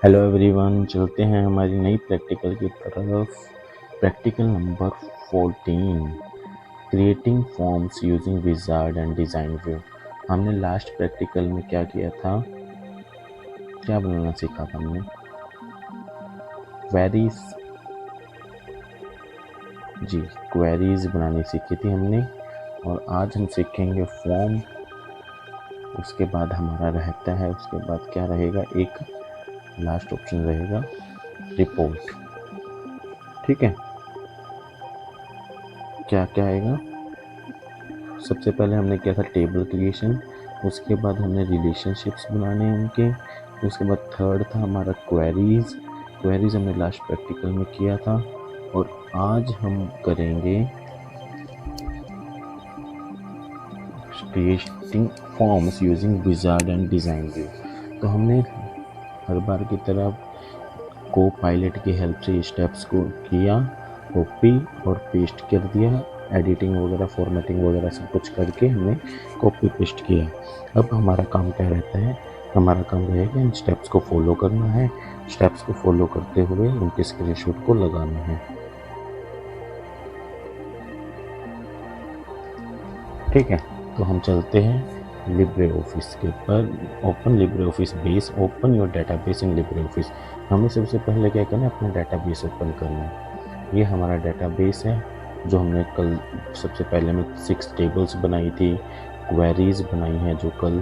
Hello everyone, चलते हैं हमारी नई प्रैक्टिकल की तरफ। Practical number 14, creating forms using wizard and design view. हमने लास्ट प्रैक्टिकल में क्या किया था, क्या बनाना सीखा था हमने? क्वेरीज, जी क्वेरीज बनानी सीखी थी हमने। और आज हम सीखेंगे फॉर्म। उसके बाद हमारा रहता है, उसके बाद क्या रहेगा, एक लास्ट ऑप्शन रहेगा रिपोर्ट। ठीक है, क्या क्या आएगा? सबसे पहले हमने किया था टेबल क्रिएशन, उसके बाद हमने रिलेशनशिप्स बनाने उनके, उसके बाद थर्ड था हमारा क्वेरीज हमने लास्ट प्रैक्टिकल में किया था। और आज हम करेंगे creating forms using wizard and design view. तो हमने हर बार की तरह को पायलट की हेल्प से स्टेप्स को किया, कॉपी और पेस्ट कर दिया, एडिटिंग वगैरह फॉर्मेटिंग वगैरह सब कुछ करके हमने कॉपी पेस्ट किया। अब हमारा काम क्या रहता है, हमारा काम रहेगा इन स्टेप्स को फॉलो करना है, स्टेप्स को फॉलो करते हुए उनके स्क्रीनशॉट को लगाना है। ठीक है, तो हम चलते हैं लिब्रे ऑफिस के ऊपर। Open Libre office base, open your database in Libre office. हमें सबसे पहले क्या करना है, अपना डेटाबेस ओपन करना है। ये हमारा डेटाबेस है जो हमने कल सबसे पहले में 6 टेबल्स बनाई थी, क्वेरीज बनाई हैं जो कल,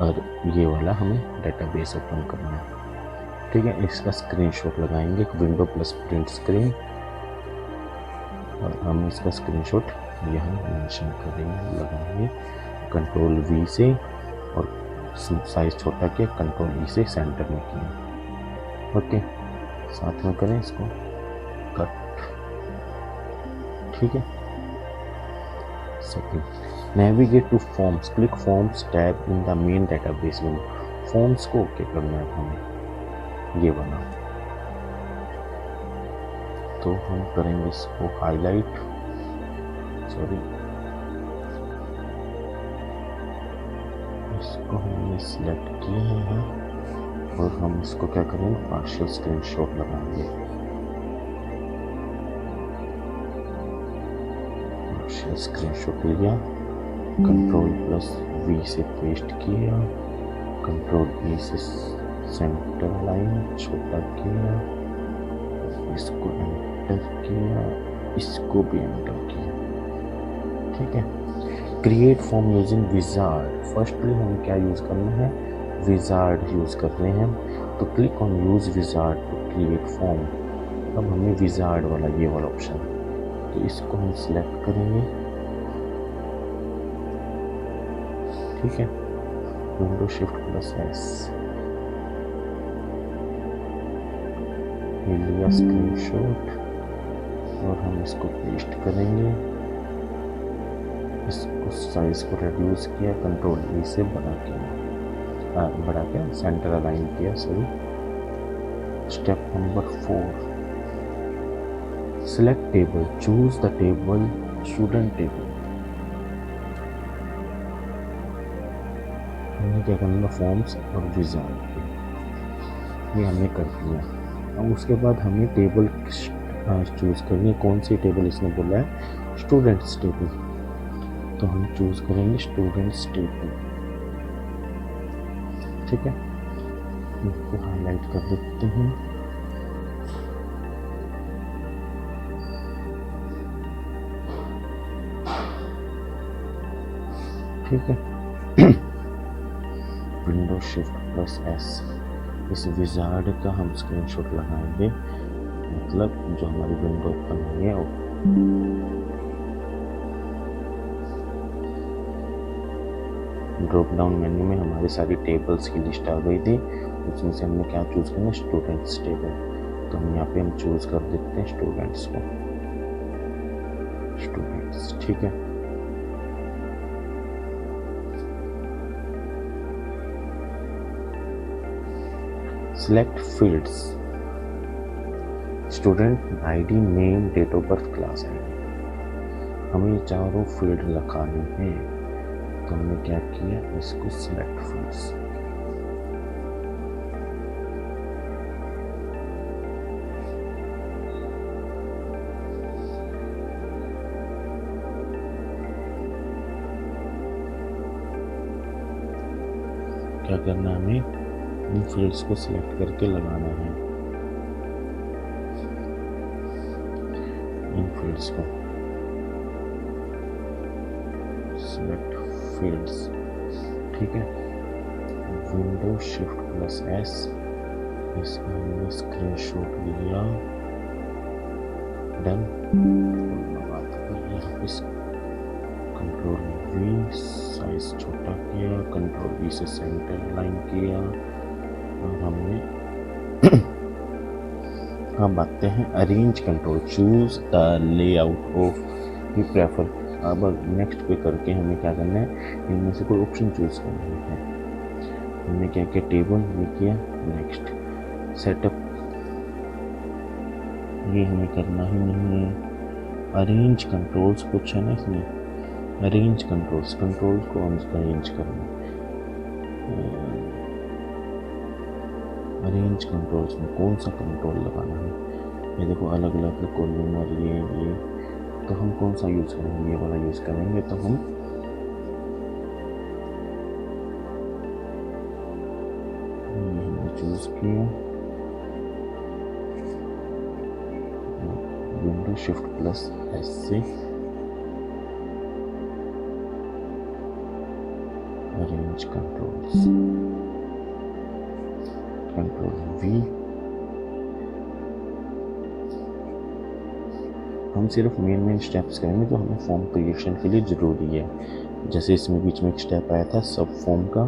और ये वाला हमें डेटाबेस ओपन करना है। ठीक है, इसका स्क्रीनशॉट लगाएंगे, विंडो प्लस प्रिंट स्क्रीन, और हम इसका स्क्रीनशॉट यहाँ मेंशन करेंगे, लगाएंगे कंट्रोल V से, और साइज छोटा किया, कंट्रोल E से सेंटर में किया। ओके, साथ में करें इसको कट। ठीक है, second navigate two forms, click forms tab in the main database window. Forms को ओके करना है हमें, ये बना, तो हम करेंगे इसको हाईलाइट, सॉरी इसको हमने सिलेक्ट किया है, और हम इसको क्या करेंगे, पार्शियल स्क्रीनशॉट लगाएंगे। पार्शियल स्क्रीनशॉट लिया, कंट्रोल प्लस V से पेस्ट किया, कंट्रोल E से सेंटर लाइन छोटा किया, इसको एंटर किया, इसको भी एंटर किया। ठीक है, create form using wizard. Firstly हमें क्या यूज़ करना है, विजार्ड यूज़ कर रहे हैं, तो click on use wizard to create form. अब हमें विजार्ड वाला ये वाला ऑप्शन, तो इसको हम सिलेक्ट करेंगे। ठीक है, विंडो शिफ्ट प्लस S, लिया स्क्रीनशॉट, और हम इसको पेस्ट करेंगे, इसको साइज को रिड्यूस किया, कंट्रोल E से बड़ा के सेंटर अलाइन किया। Sorry, step number 4, select table, choose the table, student table. हमने क्या करना, फॉर्म्स और विजार्ड, ये हमने कर दिया। अब उसके बाद हमें टेबल चूज करनी है, कौन सी टेबल इसने बोला है, स्टूडेंट्स टेबल, तो हम चूज करेंगे स्टूडेंट्स टेबल। ठीक है, इसको हाईलाइट कर देते हैं। ठीक है, विंडो शिफ्ट प्लस S, इस विजार्ड का हम स्क्रीनशॉट लगाएंगे, मतलब जो हमारी विंडो ओपन हुई है। ड्रॉप डाउन मेन्यू में हमारी सारी टेबल्स की लिस्ट आ गई थी, उसमें से हमने क्या चूज करना, स्टूडेंट्स टेबल। तो हम यहाँ पे हम चूज कर देते हैं स्टूडेंट्स को, स्टूडेंट्स। ठीक है, select fields, student ID, name, date of birth, class ID। हमें ये चारों फील्ड लगाने हैं, तो हमने क्या किया, इसको सिलेक्ट फील्ड्स, क्या करना है, हमें इन फील्ड्स को सिलेक्ट करके लगाना है, इन फील्ड्स को सिलेक्ट फील्ड्स। ठीक है, विंडो शिफ्ट प्लस एस, इसका हमने स्क्रीनशॉट लिया, डन। कंट्रोल वी साइज छोटा किया, कंट्रोल वी से सेंटर लाइन किया, और हमने अब आते हैं arrange control, choose the layout of we prefer. अब नेक्स्ट पे करके हमें क्या करना है, इनमें से कोई ऑप्शन चूज करना है। हमने क्या किया, टेबल ये किया, नेक्स्ट सेटअप ये हमें करना ही नहीं है। अरेंज कंट्रोल्स कुछ है ना इसमें, अरेंज कंट्रोल्स, कंट्रोल्स को हम अरेंज करना है। अरेंज कंट्रोल्स में कौन सा कंट्रोल लगाना है, ये देखो अलग अलग कॉलम और ये, तो हम कौन सा यूज़ करेंगे, ये वाला यूज़ करेंगे। तो हम ये हमने चूज़ किया, विंडो शिफ्ट प्लस एस से अरेंज कंट्रोल्स, कंट्रोल वी। हम सिर्फ मेन स्टेप्स करेंगे जो हमें फॉर्म क्रिएशन के लिए ज़रूरी है। जैसे इसमें बीच में एक स्टेप आया था सब फॉर्म का,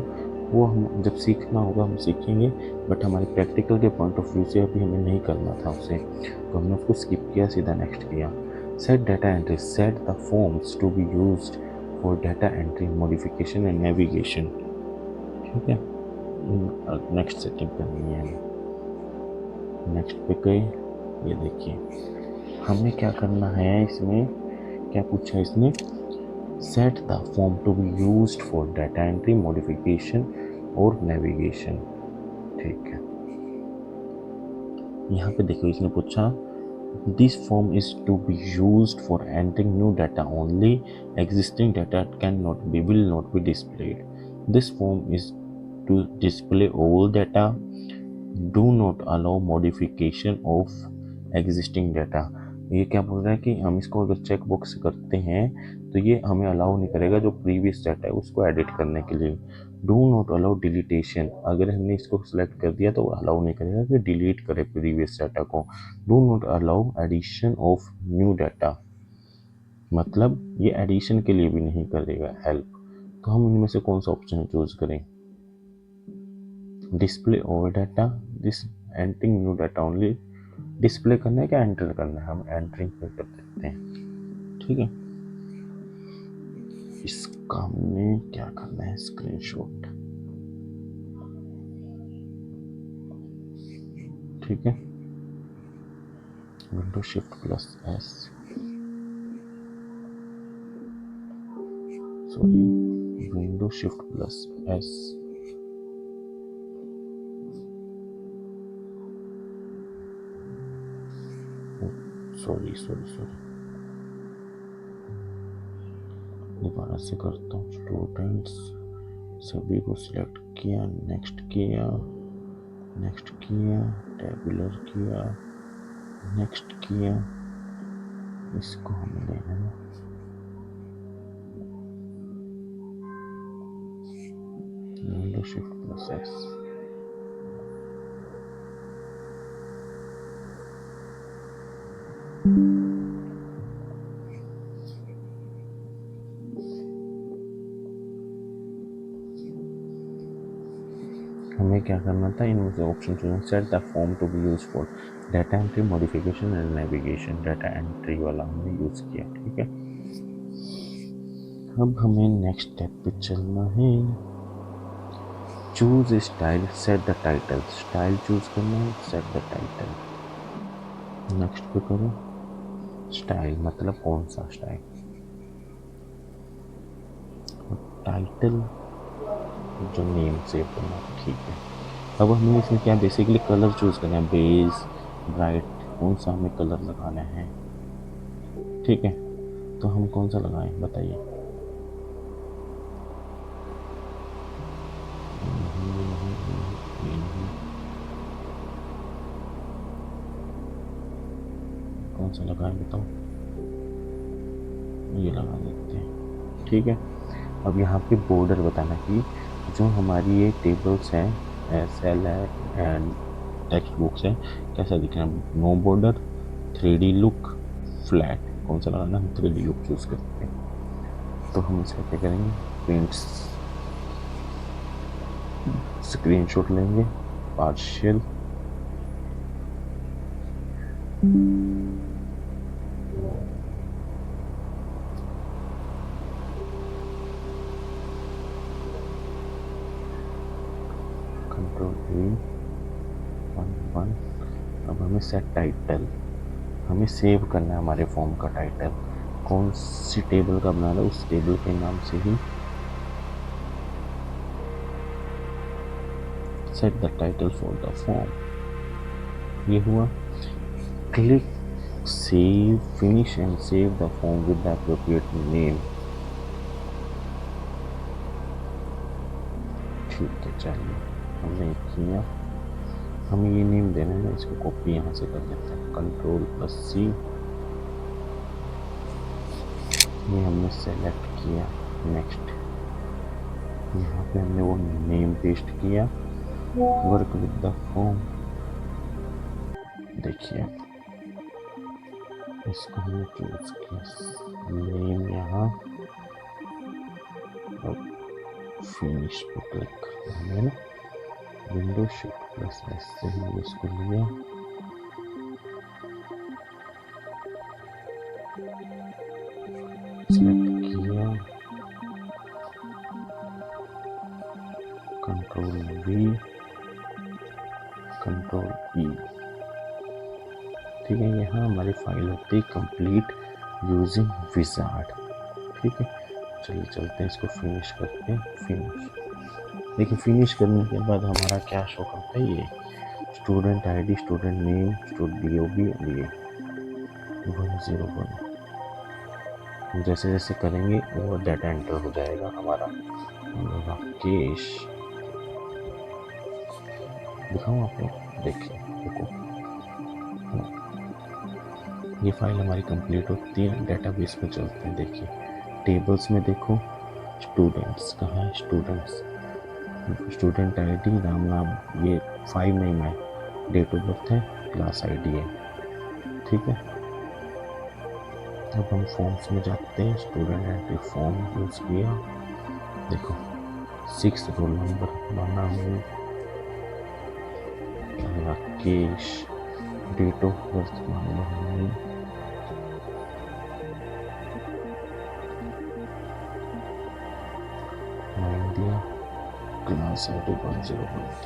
वो हम जब सीखना होगा हम सीखेंगे, बट हमारे प्रैक्टिकल के पॉइंट ऑफ व्यू से अभी हमें नहीं करना था उसे, तो हमने उसको स्किप किया, सीधा नेक्स्ट किया। Set data entry, set the forms to be used for data entry, modification and navigation. ठीक है, नेक्स्ट सेटिंग करनी है, नेक्स्ट पे गए। ये देखिए हमें क्या करना है, इसमें क्या पूछा है इसने, set the form to be used for data entry, modification और नेविगेशन। ठीक है, यहाँ पे देखो इसने पूछा this form is to be used for entering new data only, existing data can not be, will not be displayed. This form is to display all data, do not allow modification of existing data. ये क्या बोल रहा है कि हम इसको अगर check box करते हैं तो ये हमें अलाउ नहीं करेगा जो प्रीवियस डाटा है उसको एडिट करने के लिए। डू नॉट अलाउ डिलीटेशन, अगर हमने इसको सिलेक्ट कर दिया तो अलाउ नहीं करेगा कि डिलीट करे प्रीवियस डाटा को। Do not allow addition of new data, मतलब ये एडिशन के लिए भी नहीं करेगा हेल्प। तो हम इनमें से कौन सा ऑप्शन चूज करें, display all data, this entering new data only, display करना है क्या एंटर करना है, हम एंटरिंग पे कर देते हैं। ठीक है, इसका हमने क्या करना है, स्क्रीनशॉट। ठीक है, window shift plus S, sorry window shift plus S, sorry दोबारा से करता हूँ। स्टूडेंट्स सभी को सिलेक्ट किया, नेक्स्ट किया, नेक्स्ट किया, टेबुलर किया, नेक्स्ट किया, इसको हमें लेना है विंडो शिफ्ट प्लस एस। हमें क्या करना था, इनमें से ऑप्शन चुनना, set the form to be use for data entry, modification and navigation. Data entry वाला हमने यूज किया। ठीक है, अब हमें नेक्स्ट स्टेप पे चलना है। Choose style, set the title, style choose करना है, सेट द टाइटल। नेक्स्ट पे करो, स्टाइल मतलब कौन सा स्टाइल, टाइटल जो नेम से बना। ठीक है, अब हमें इसमें क्या बेसिकली कलर चूज करना है, बेस, ब्राइट, कौन सा हमें कलर लगाना है। ठीक है, तो हम कौन सा लगाएं बताइए। ये नहीं, कौन सा लगाए बताओ, ये लगा देते हैं। ठीक है, अब यहाँ पे बॉर्डर बताना कि जो हमारी ये टेबल्स हैं, सेल है एंड टेक्स्ट बुक्स है, कैसा दिखना है। No border, 3D look, flat, कौन सा लगाना, हम 3D लुक चूज करते हैं। तो हम इसका क्या करेंगे, प्रिंट स्क्रीनशॉट लेंगे, पार्शियल, कंट्रोल E, 1 अब हमें सेट टाइटल, हमें सेव करना है हमारे फॉर्म का टाइटल, कौन सी टेबल का बनाना है उस टेबल के नाम से ही set the title for the form. ये हुआ, click save, finish and save the form with the appropriate name. ठीक है, चलिए हमने किया, हमें ये नेम देना है ना, इसको कॉपी यहाँ से कर देते हैं, Ctrl+C, ये हमने सेलेक्ट किया। नेक्स्ट, यहाँ पे हमने वो नेम पेस्ट किया, वर्क विद द फॉर्म, देखिए इसको हमने चूज किया, नेम यहाँ, और फिनिश पे क्लिक करना है ना, विंडो Shift+S से ही इसको लिया, सेलेक्ट किया, Ctrl+V, Ctrl+E। ठीक है, यहाँ हमारी फाइल होती है कंप्लीट यूजिंग विजार्ड। ठीक है, चलिए चलते हैं, इसको फिनिश करते हैं। फिनिश, देखिए फिनिश करने के बाद हमारा क्या शो करता है, ये student ID, student name, student DOB, ये 101। जैसे जैसे करेंगे वो डाटा एंटर हो जाएगा हमारा। राकेश, दिखाऊँ आपको, देखिए देखो, ये फाइल हमारी कंप्लीट होती है, डेटाबेस में चलते हैं। देखिए टेबल्स में देखो, स्टूडेंट्स कहाँ है, स्टूडेंट्स, स्टूडेंट आईडी, नाम, ये 5 नेम है, डेट ऑफ बर्थ है, क्लास आईडी है। ठीक है, अब हम फॉर्म्स में जाते हैं, स्टूडेंट एंट्री फॉर्म यूज किया, देखो 6 रोल नंबर बना हूँ, राकेश, डेट ऑफ बर्थ मांगा हूँ, दिया, क्लास आईडी 101,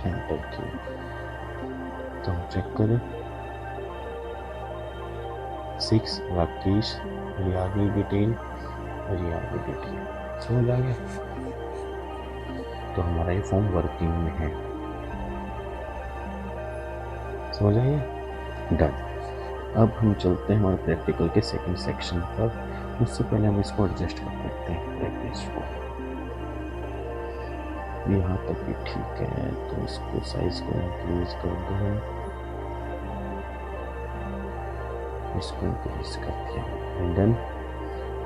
एंटर किया। तो हम चेक करें, 6 राकेश, ये आ गई डिटेल, और ये आ गई डिटेल, समझ आ गया। तो हमारा ये फॉर्म वर्किंग में है, समझ आइए, डन। अब हम चलते हैं हमारे प्रैक्टिकल के सेकंड सेक्शन पर। उससे पहले हम इसको एडजस्ट कर लेते हैं, प्रैक्टिस को यहाँ तक भी ठीक है, तो इसको साइज को इंक्रीज कर दो, इसको इंक्रीज कर दिया, एंड देन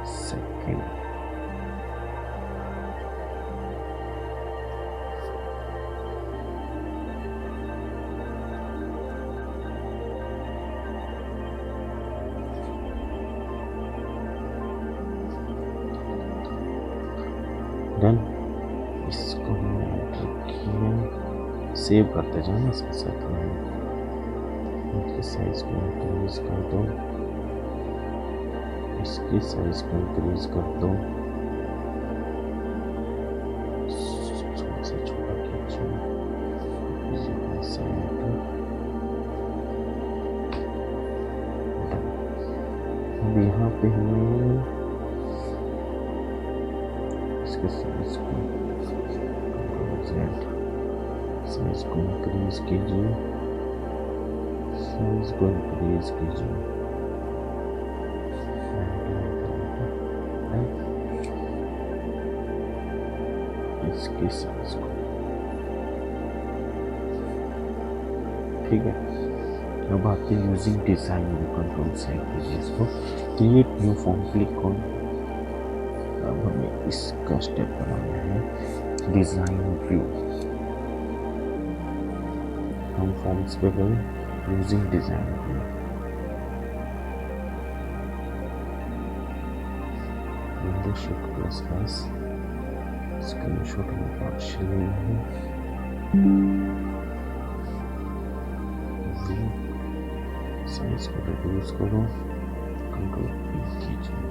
सेकंड, डन। इसको हमने एंटर किया, सेव करते जाना इसके साथ में, इसकी साइज को इंक्रीज कर दो, इसकी साइज को इंक्रीज कर दो, थोड़ा सा छोटा कीजिए, अब यहाँ पे हमें इसके साइज को इंक्रीज कीजिए, साइज को इंक्रीज कीजिए, इसकी साइज को ठीक है। अब आते हैं यूजिंग डिजाइन व्यू कंट्रोल से इसको create new form click on. अब हमें इसका स्टेप बनाना है डिजाइन व्यू। हम फॉर्म्स पे गए using design view, window shift plus S, screenshot में पार्शियली है, व्यू साइज को रिड्यूस करो, कंट्रोल पी कीजिए,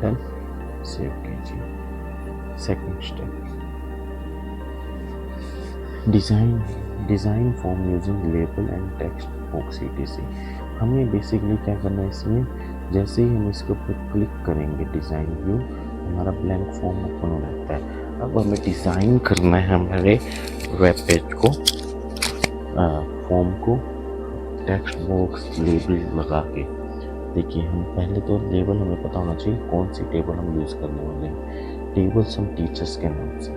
डन, सेव कीजिए। Second step design form using label and text box etc। हमें बेसिकली क्या करना है इसमें, जैसे ही हम इसके ऊपर क्लिक करेंगे डिजाइन व्यू, हमारा ब्लैंक फॉर्म ओपन हो जाता है। अब हमें डिजाइन करना है हमारे वेब पेज को, फॉर्म को टेक्स्ट बॉक्स लेबल लगा के। देखिए हम पहले तो लेबल हमें पता होना चाहिए कौन सी टेबल हम यूज़ करने वाले हैं। टेबल्स हम टीचर्स के नाम से,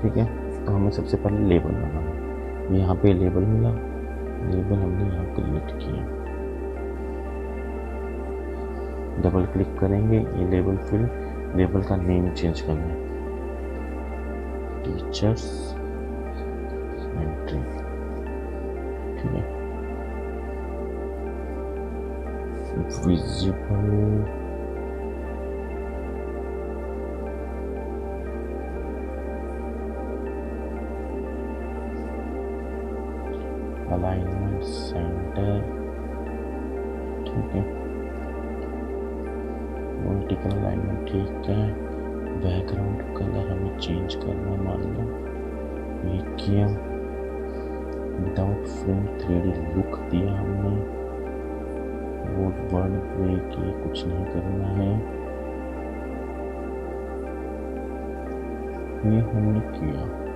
ठीक है। तो हमें सबसे पहले लेबल बनाना है। यहाँ पे लेबल मिला, लेबल हमने यहाँ क्रिएट किया, डबल क्लिक करेंगे ये लेबल, फिर लेबल का नेम चेंज करना है, टीचर्स एंट्री, ठीक है। विजिबल अलाइनमेंट सेंटर, ठीक है। वर्टिकल अलाइनमेंट, ठीक है। बैकग्राउंड कलर हमें चेंज करना, मान लो ये किया। विदाउट फ्रेम 3D लुक दिया हमने, वो वर्ड ब्रेक ये कुछ नहीं करना है, ये हमने किया।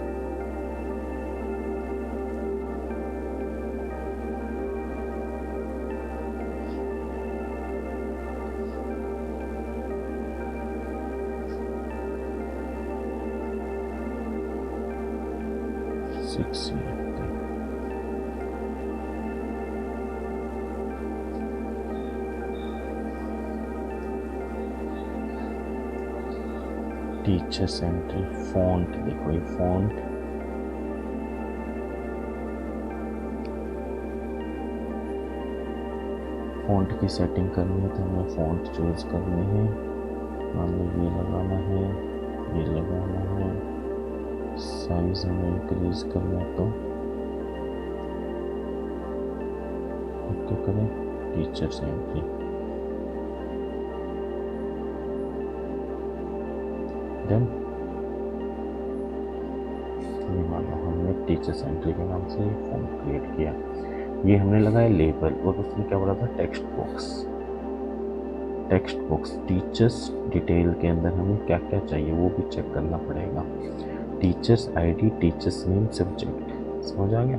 टीचर सेंट्रल फॉन्ट, देखो ये फॉन्ट, फॉन्ट की सेटिंग करनी है तो हमें फॉन्ट चूज करनी है। मान लो ये लगाना है, ये लगाना है, साइज हमें इंक्रीज करना है तो ओके करें, टीचर सेंट्रल, डन। ये मानो हमने टीचर सेंट्रल के नाम से फॉर्म क्रिएट किया। ये हमने लगाया लेबल, और उसमें क्या बोला था text box. Text box teachers detail के अंदर हमें क्या क्या चाहिए वो भी चेक करना पड़ेगा। Teachers ID, teachers name, subject, समझ आ गया।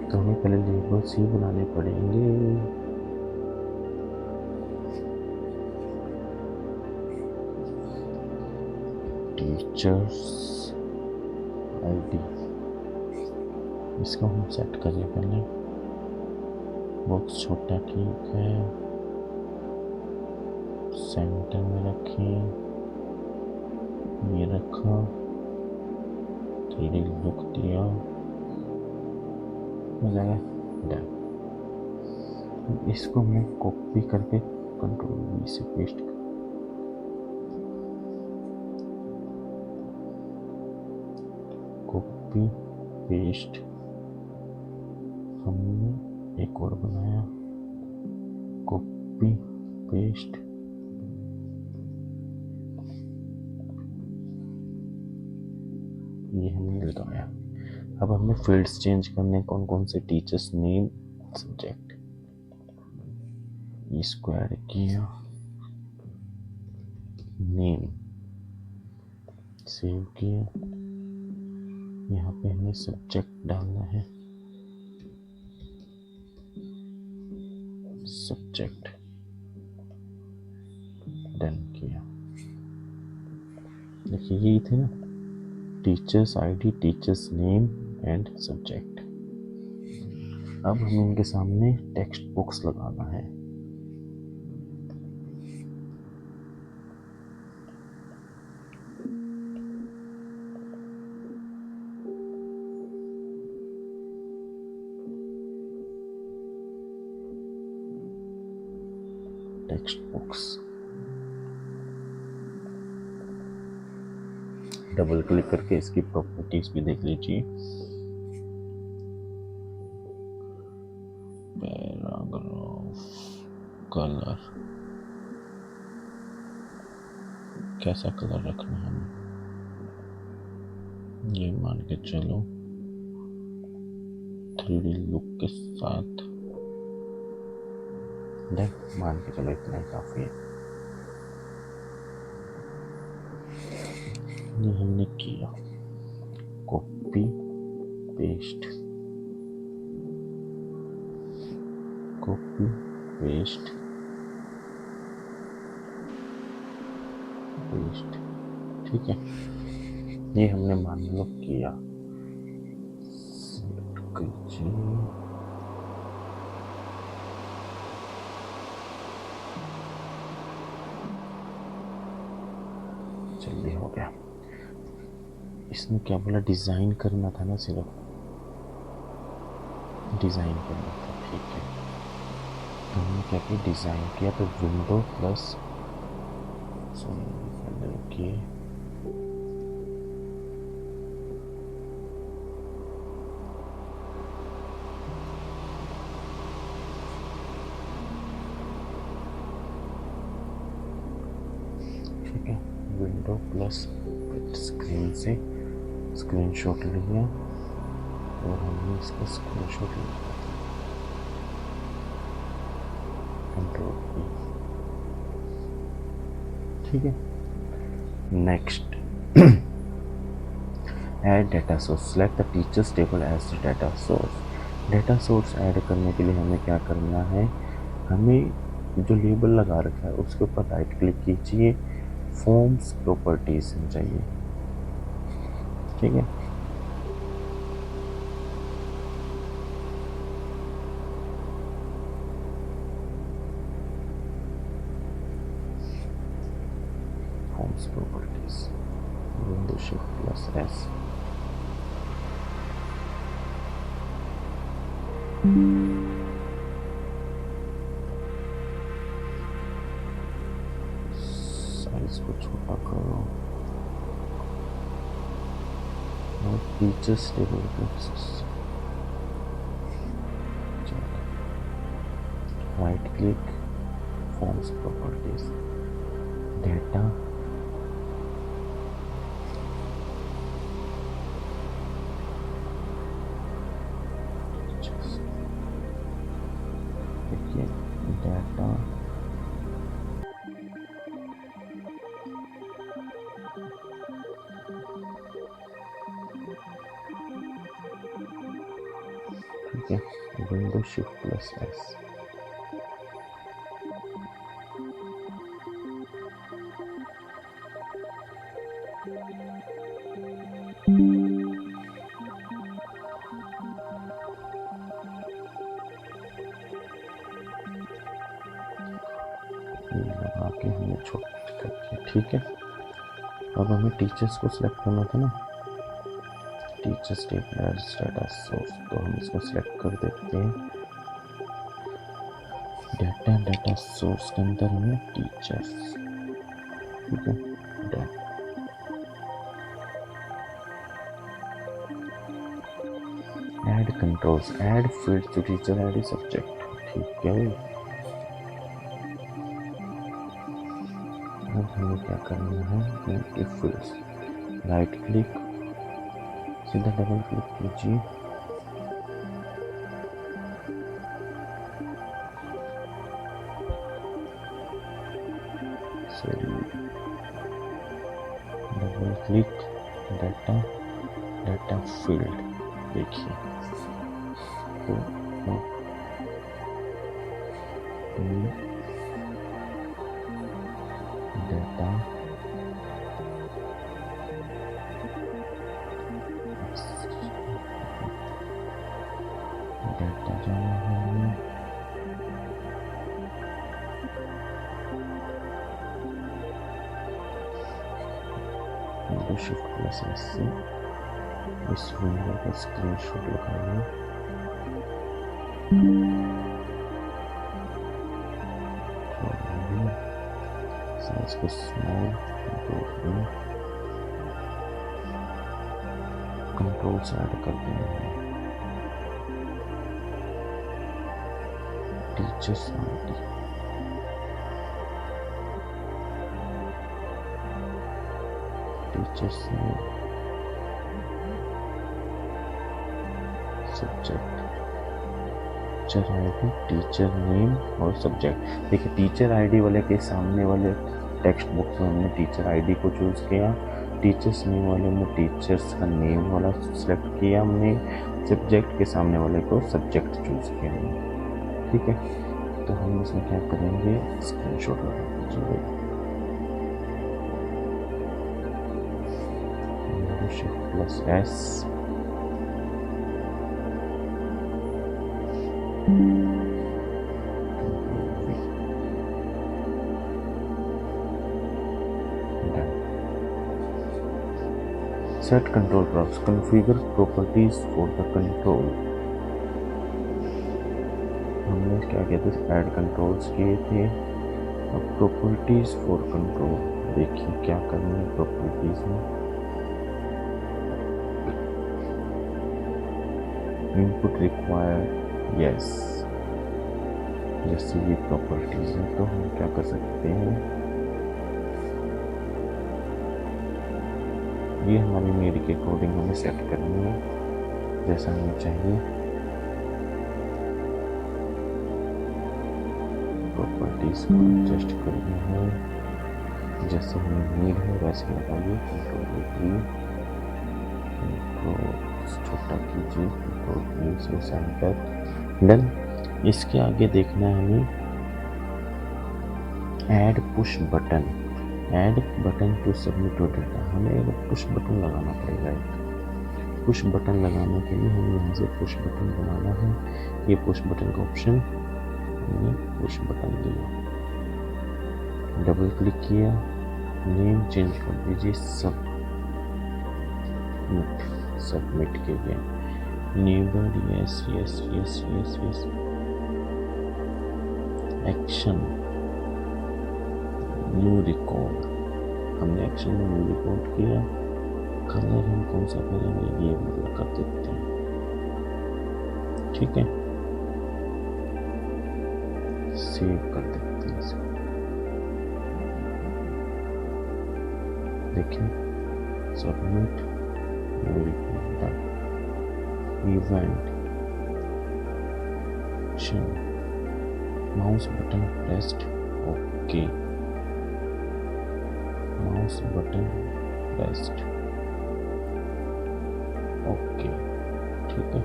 तो हमें पहले लेबल्स ही बनाने पड़ेंगे। टीचर्स आईडी, इसको हम सेट करिए पहले, बॉक्स छोटा ठीक है, सेंटर में रखिए, ये रखा, 3D लुक दिया, हो जाएगा, डन। इसको मैं कॉपी करके कंट्रोल V से पेस्ट कर, कॉपी पेस्ट, हमने एक और बनाया, कॉपी पेस्ट, ये हमने लगाया। अब हमें फील्ड्स चेंज करने, कौन कौन से, टीचर्स नेम, सब्जेक्ट, स्क्वायर किया, नेम, सेव किया। यहाँ पे हमें सब्जेक्ट डालना है, सब्जेक्ट, डन किया। देखिए यही थे ना teachers ID, teachers name and subject. अब हमें इनके सामने टेक्स्ट बॉक्स लगाना है। टेक्स्ट बॉक्स डबल क्लिक करके इसकी प्रॉपर्टीज भी देख लीजिए। पैराग्राफ कलर, कैसा कलर रखना है हमें, ये मान के चलो 3D लुक के साथ, देख मान के चलो इतना ही काफी है। ये हमने किया, copy paste, copy paste paste, ठीक है। ये हमने मान लो किया, सेलेक्ट कीजिए, जल्दी हो गया। इसने क्या बोला, डिजाइन करना था ना, सिर्फ डिजाइन करना था, ठीक है। तो हमने क्या किया, डिजाइन किया, तो विंडो प्लस किए, ठीक है। विंडो प्लस स्क्रीन से स्क्रीनशॉट लिया और हमने इसका स्क्रीनशॉट लिया, कंट्रोल की, ठीक है। Next, add data source, select the teachers table as the data source. Data source add करने के लिए हमें क्या करना है, हमें जो लेबल लगा रखा है उसके ऊपर राइट क्लिक कीजिए, फॉर्म्स प्रॉपर्टीज में जाइए, ठीक है। Forms properties, window shift plus S, size को छोटा करो, और टीचर्स टेबल पे right click, forms properties, data, देखिए डाटा, ठीक है। विंडो शिफ्ट प्लस एस, लगा के हमने छोटा कर दिया, ठीक है। अब हमें टीचर्स को सिलेक्ट करना था ना, teachers table as data source, तो हम इसको सिलेक्ट कर देते हैं। डाटा सोर्स के अंदर हमें टीचर्स, ठीक है। Add controls, add field to teacher ID subject, ठीक है। अब हमें क्या करना है, इफ फील्ड्स, राइट क्लिक, सीधा डबल क्लिक कीजिए, डबल क्लिक, डाटा फील्ड, देखिए तो डाटा शिफ्ट प्लस एस से इस विंडो का स्क्रीनशॉट लगाइए। साइज को स्मॉल, कंट्रोल से ऐड कर देंगे। Teachers ID, teachers name, subject, teacher ID, teacher name और सब्जेक्ट। देखिए टीचर आईडी वाले के सामने वाले टेक्स्ट बॉक्स में हमने टीचर आईडी को चूज किया, टीचर्स नेम वाले में टीचर्स का नेम वाला सिलेक्ट किया हमने, सब्जेक्ट के सामने वाले को सब्जेक्ट चूज किया हमने। ठीक है, तो हम इसमें क्या करेंगे, स्क्रीनशॉट लगा दीजिए। Shift plus S, set control properties, configure properties for the control. हमने क्या किया था, ऐड कंट्रोल्स किए थे। अब प्रॉपर्टीज फॉर कंट्रोल, देखिए क्या करना है प्रॉपर्टीज में। इनपुट रिक्वायर यस, जैसे ये प्रॉपर्टीज है तो हम क्या कर सकते हैं, ये हमारी नीड के अकॉर्डिंग हमें सेट करनी है जैसा हमें चाहिए। प्रॉपर्टीज को एडजस्ट करना है जैसे हमें नीड है वैसे लगाइए। कंट्रोल छोटा कीजिए, कंट्रोल से सेंटर डन। इसके आगे देखना है हमें add push button, add button to submit your data. हमें एक पुश बटन लगाना पड़ेगा। एक पुश बटन लगाने के लिए हमें यहाँ से पुश बटन बनाना है। ये पुश बटन का ऑप्शन, हमने पुश बटन दिया, डबल क्लिक किया, नेम चेंज कर दीजिए सबमिट के लिए neighbour yes yes yes yes yes. Action new record, हमने एक्शन में न्यू रिकॉर्ड किया। कलर हम कौन सा करेंगे, ये मतलब कर देते हैं। ठीक है, सेव कर देते हैं इसको। देखिए submit new record done. Event mouse button pressed, okay, mouse button pressed, okay, ठीक है,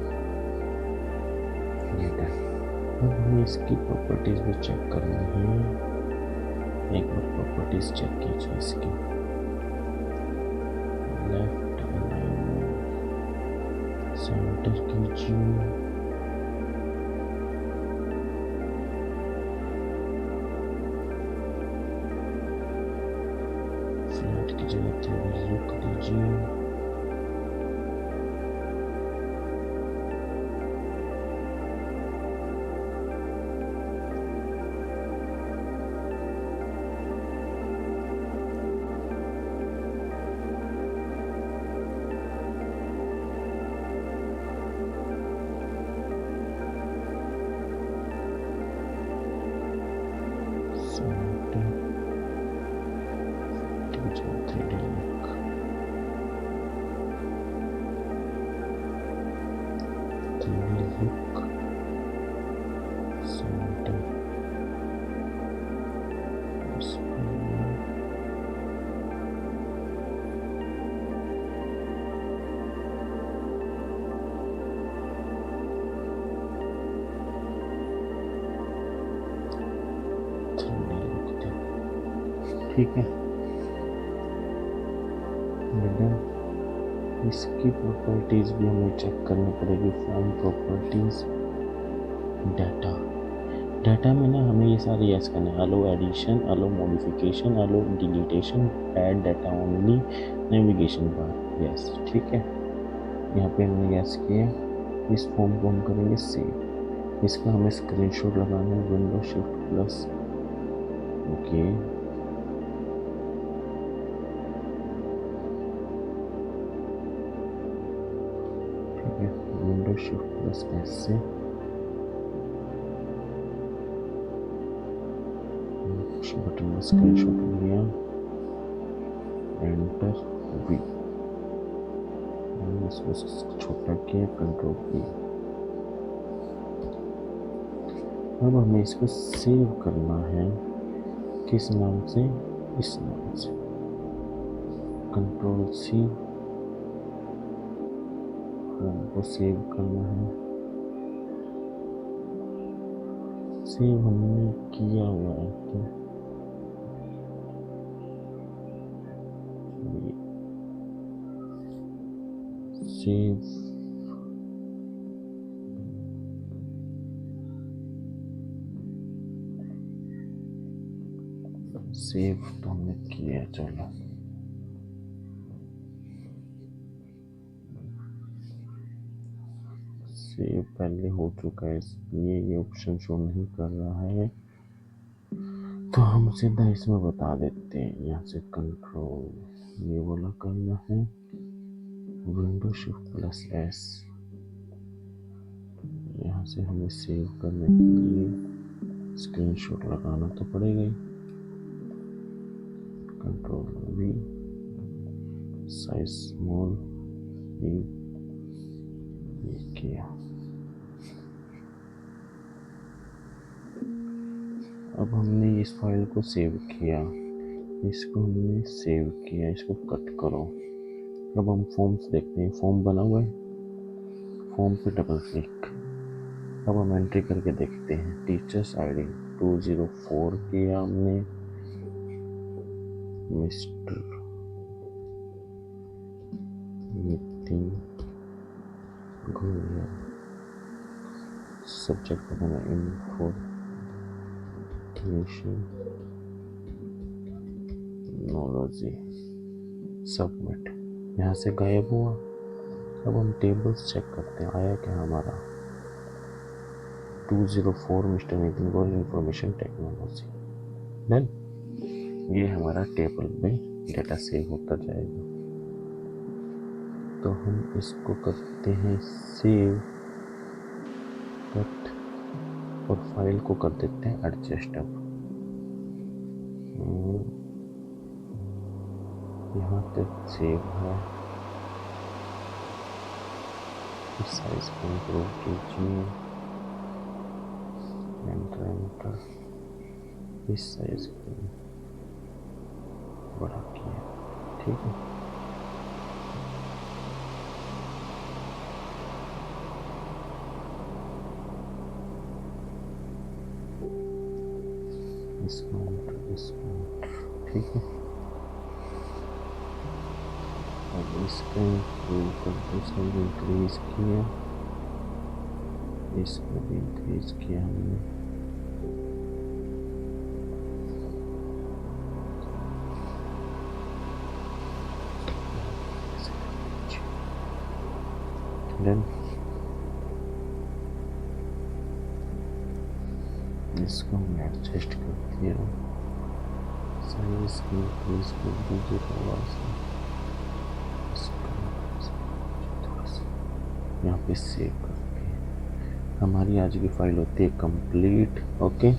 ये डन। अब हमें इसकी प्रॉपर्टीज भी चेक करनी है। एक बार प्रॉपर्टीज चेक कीजिए इसकी, लेफ्ट अलाइन सेंटर कीजिए, फ्लैट की जगह थोड़ी लुक दीजिए, ठीक है। इसकी प्रॉपर्टीज भी हमें चेक करनी पड़ेगी। फॉर्म प्रॉपर्टीज, डाटा, डाटा में ना हमें ये सारे यस करना है, allow addition, allow modification, allow deletion, add data only, navigation bar, yes. ठीक है, यहाँ पे हमने यस किया। इस फॉर्म को हम करेंगे सेव। इसका हमें स्क्रीनशॉट लगाना है, विंडो शिफ्ट प्लस ओके। ठीक है, विंडो शिफ्ट प्लस एस से बटन में स्क्रीनशॉट लिया, एंटर वी, इसको छोटा किया, कंट्रोल वी। अब हमें इसको सेव करना है, किस नाम से, इस नाम से, कंट्रोल सी, हमको सेव करना है। सेव हमने किया हुआ है तो सेव, सेव तो हमने किया, चलो सेव पहले हो चुका है, इसलिए ये ऑप्शन शो नहीं कर रहा है, तो हम सीधा इसमें बता देते हैं। यहाँ से कंट्रोल ये वाला करना है, विंडो शिफ्ट प्लस एस, यहाँ से हमें सेव करने के लिए स्क्रीनशॉट लगाना तो पड़ेगा ही, कंट्रोल वी, साइज स्मॉल, ये किया। अब हमने इस फाइल को सेव किया, इसको हमने सेव किया, इसको कट करो। अब हम फॉर्म्स देखते हैं, फॉर्म बना हुआ है, फॉर्म पे डबल क्लिक। अब हम एंट्री करके देखते हैं, टीचर्स आईडी 204 किया हमने, मिस्टर नितिन गोयल, सब्जेक्ट बनाना इंफॉर्मेशन, सबमिट। यहाँ से गायब हुआ। अब हम टेबल्स चेक करते हैं, आया क्या हमारा, 204 mister Nitin Goyal information technology, done. ये हमारा टेबल में डेटा सेव होता जाएगा। तो हम इसको करते हैं सेव, कट, और फाइल को कर देते हैं एडजस्ट। अब यहाँ तक सेव है, साइज को इम्प्रूव कीजिए, एंटर, इस साइज को बड़ा किया, ठीक है। इसको ठीक है। अब इसका इंक्रीज किया, इसको भी इंक्रीज किया हमने, डन। इसको हमने एडजस्ट कर दिया, साइज को इंक्रीज कर दीजिए थोड़ा सा, यहाँ पे सेव करके हमारी आज की फाइल होती है कंप्लीट। ओके।